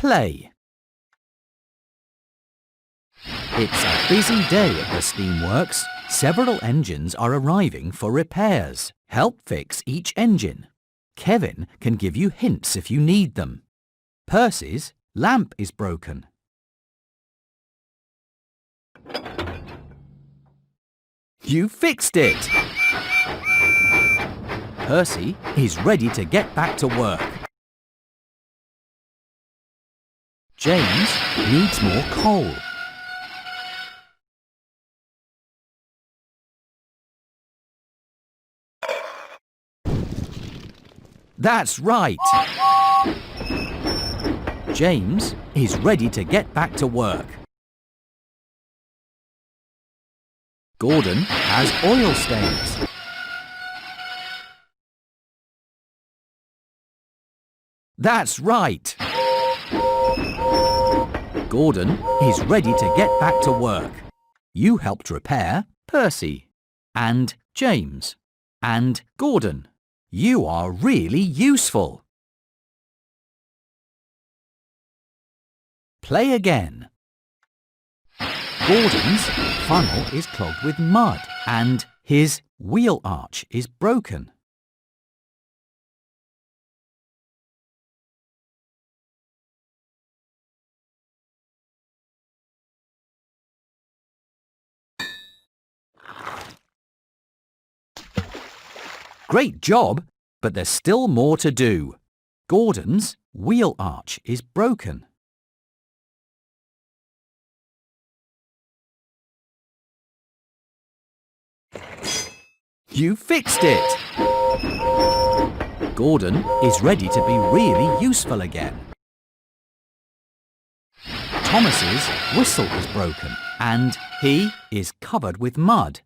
Play. It's a busy day at the Steamworks. Several engines are arriving for repairs. Help fix each engine. Kevin can give you hints if you need them. Percy's lamp is broken. You fixed it! Percy is ready to get back to work. James needs more coal. That's right! James is ready to get back to work. Gordon has oil stains. That's right! Gordon is ready to get back to work. You helped repair Percy and James and Gordon. You are really useful. Play again. Gordon's funnel is clogged with mud and his wheel arch is broken. Great job, but there's still more to do. Gordon's wheel arch is broken. You fixed it! Gordon is ready to be really useful again. Thomas's whistle is broken and he is covered with mud.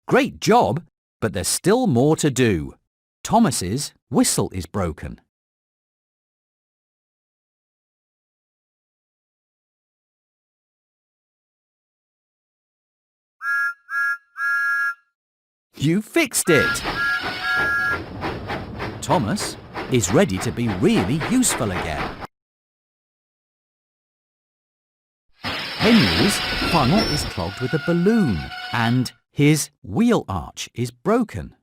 Great job, but there's still more to do. Thomas's whistle is broken. You fixed it! Thomas is ready to be really useful again. Henry's funnel is clogged with a balloon and his wheel arch is broken.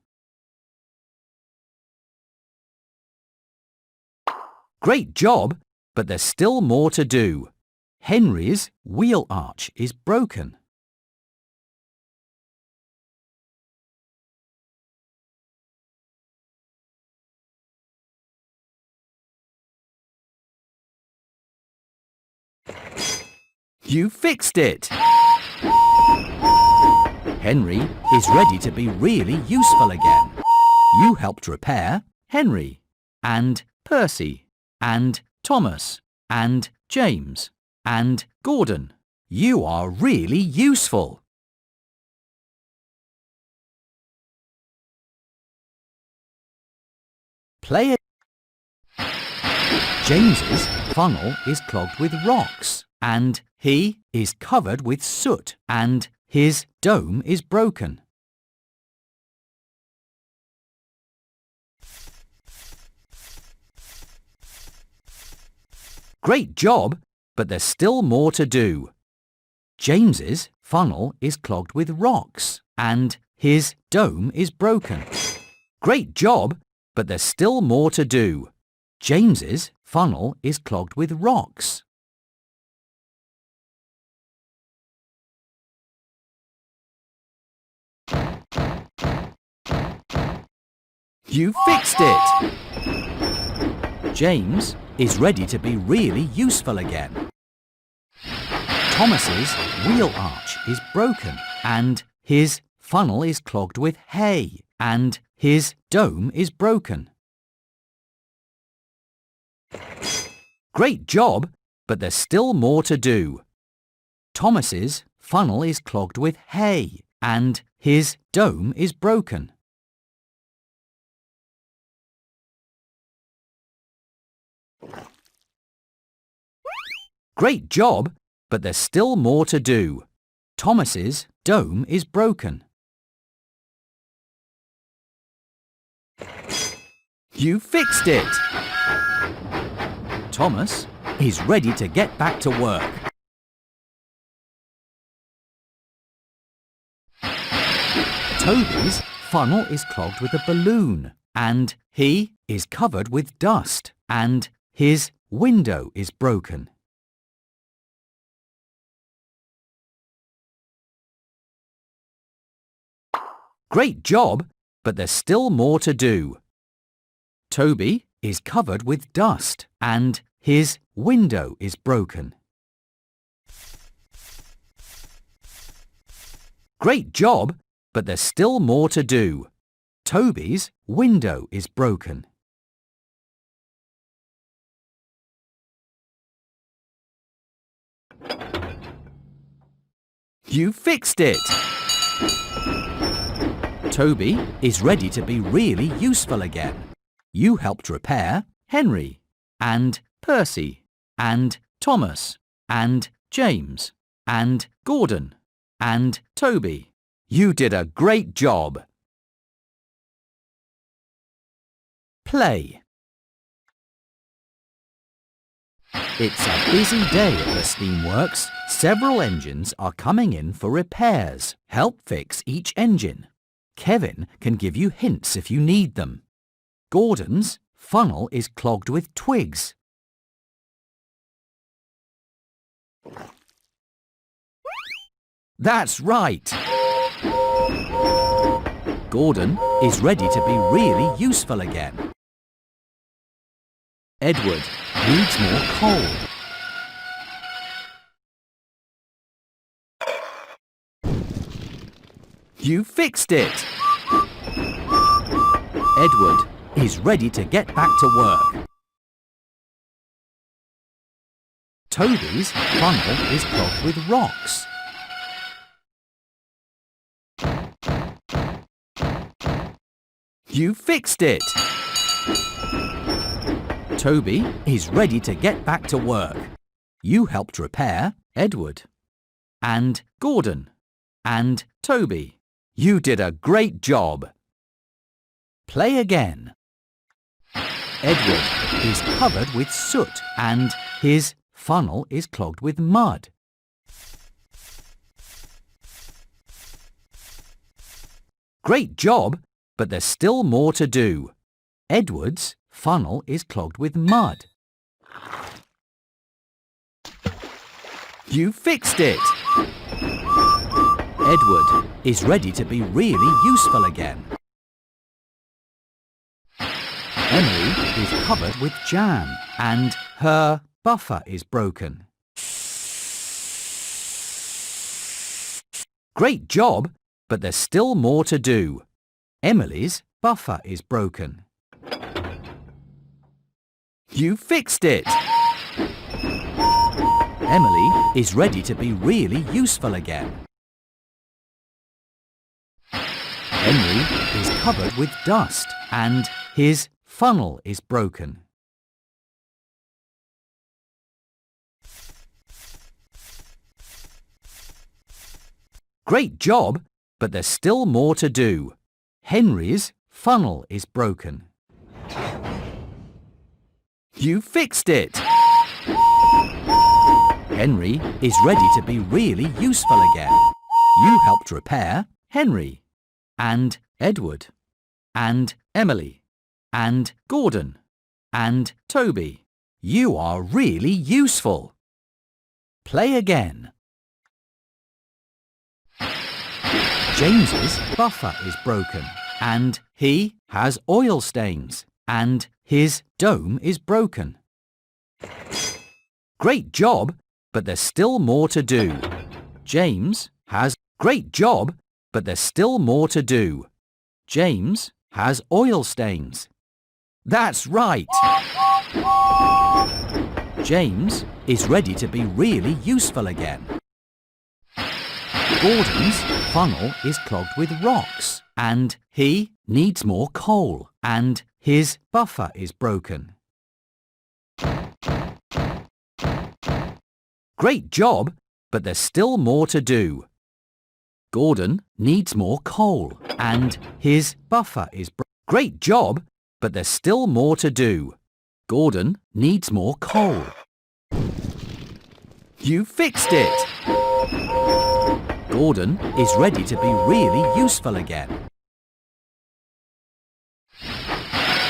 Great job, but there's still more to do. Henry's wheel arch is broken. You fixed it! Henry is ready to be really useful again. You helped repair Henry and Percy and Thomas and James and Gordon. You are really useful. Play it. James's funnel is clogged with rocks and he is covered with soot and his dome is broken. Great job, but there's still more to do. James's funnel is clogged with rocks and his dome is broken. Great job, but there's still more to do. James's funnel is clogged with rocks. You fixed it! James is ready to be really useful again. Thomas's wheel arch is broken and his funnel is clogged with hay and his dome is broken. Great job, but there's still more to do. Thomas's funnel is clogged with hay and his dome is broken. Great job, but there's still more to do. Thomas's dome is broken. You fixed it! Thomas is ready to get back to work. Toby's funnel is clogged with a balloon and he is covered with dust and his window is broken. Great job, but there's still more to do. Toby is covered with dust and his window is broken. Great job, but there's still more to do. Toby's window is broken. You fixed it! Toby is ready to be really useful again. You helped repair Henry and Percy and Thomas and James and Gordon and Toby. You did a great job. Play. It's a busy day at the Steamworks. Several engines are coming in for repairs. Help fix each engine. Kevin can give you hints if you need them. Gordon's funnel is clogged with twigs. That's right! Gordon is ready to be really useful again. Edward needs more coal. You fixed it! Edward is ready to get back to work. Toby's funnel is clogged with rocks. You fixed it! Toby is ready to get back to work. You helped repair Edward and Gordon and Toby. You did a great job. Play again. Edward is covered with soot and his funnel is clogged with mud. Great job, but there's still more to do. Edward's funnel is clogged with mud. You fixed it! Edward is ready to be really useful again. Emily is covered with jam and her buffer is broken. Great job, but there's still more to do. Emily's buffer is broken. You fixed it! Emily is ready to be really useful again. Henry is covered with dust and his funnel is broken. Great job, but there's still more to do. Henry's funnel is broken. You fixed it! Henry is ready to be really useful again. You helped repair Henry and Edward and Emily and Gordon and Toby. You are really useful. Play again. James's buffer is broken and he has oil stains and his dome is broken. Great job, but there's still more to do. James has great job, but there's still more to do. James has oil stains. That's right! James is ready to be really useful again. Gordon's funnel is clogged with rocks and he needs more coal and his buffer is broken. Great job, but there's still more to do. Gordon needs more coal and his buffer is broken. Great job, but there's still more to do. Gordon needs more coal. You fixed it! Gordon is ready to be really useful again.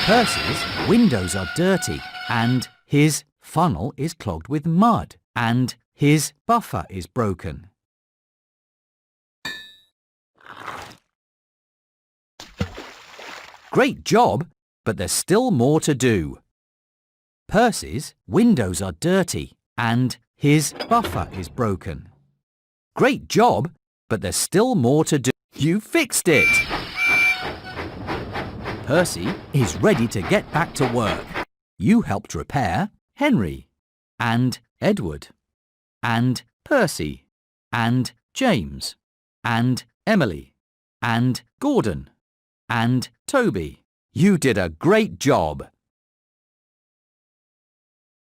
Percy's windows are dirty and his funnel is clogged with mud and his buffer is broken. Great job, but there's still more to do. Percy's windows are dirty and his buffer is broken. Great job, but there's still more to do. You fixed it! Percy is ready to get back to work. You helped repair Henry and Edward and Percy and James and Emily and Gordon and Toby. You did a great job.